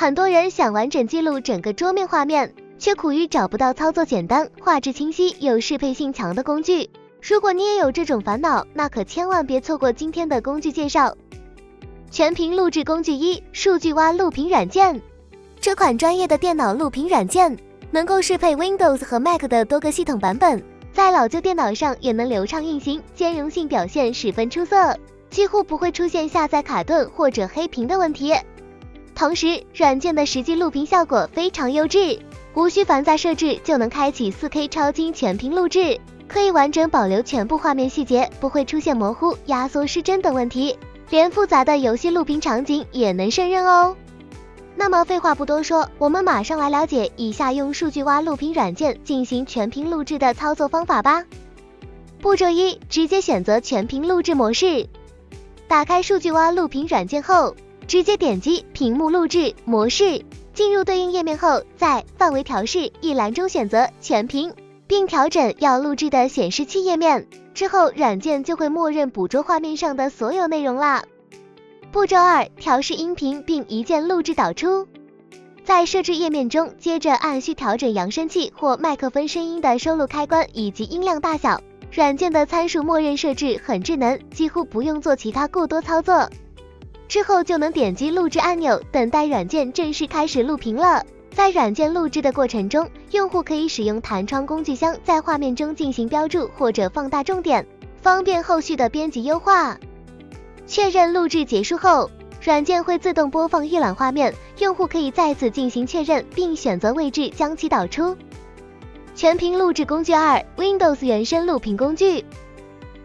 很多人想完整记录整个桌面画面，却苦于找不到操作简单、画质清晰又适配性强的工具。如果你也有这种烦恼，那可千万别错过今天的工具介绍。全屏录制工具1：数据蛙录屏软件。这款专业的电脑录屏软件能够适配 Windows 和 Mac 的多个系统版本，在老旧电脑上也能流畅运行，兼容性表现十分出色，几乎不会出现下载卡顿或者黑屏的问题。同时，软件的实际录屏效果非常优质，无需繁杂设置就能开启 4K 超精全屏录制，可以完整保留全部画面细节，不会出现模糊、压缩、失真等问题，连复杂的游戏录屏场景也能胜任哦。那么废话不多说，我们马上来了解以下用数据蛙录屏软件进行全屏录制的操作方法吧。步骤1：直接选择全屏录制模式。打开数据蛙录屏软件后，直接点击屏幕录制模式，进入对应页面后，在范围调试一栏中选择全屏，并调整要录制的显示器页面，之后软件就会默认捕捉画面上的所有内容啦。步骤2：调试音频并一键录制导出。在设置页面中，接着按需调整扬声器或麦克风声音的收录开关以及音量大小。软件的参数默认设置很智能，几乎不用做其他过多操作。之后就能点击录制按钮，等待软件正式开始录屏了。在软件录制的过程中，用户可以使用弹窗工具箱在画面中进行标注或者放大重点，方便后续的编辑优化。确认录制结束后，软件会自动播放预览画面，用户可以再次进行确认，并选择位置将其导出。全屏录制工具2： Windows 原生录屏工具。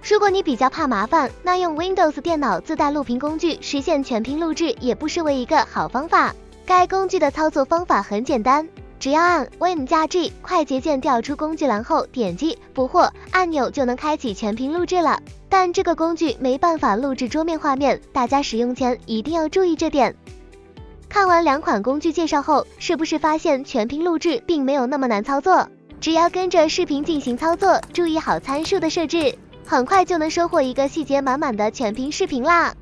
如果你比较怕麻烦，那用 Windows 电脑自带录屏工具实现全屏录制也不失为一个好方法。该工具的操作方法很简单，只要按 Win 加 G 快捷键调出工具栏后，点击捕获按钮就能开启全屏录制了。但这个工具没办法录制桌面画面，大家使用前一定要注意这点。看完两款工具介绍后，是不是发现全屏录制并没有那么难操作？只要跟着视频进行操作，注意好参数的设置，很快就能收获一个细节满满的全屏视频啦。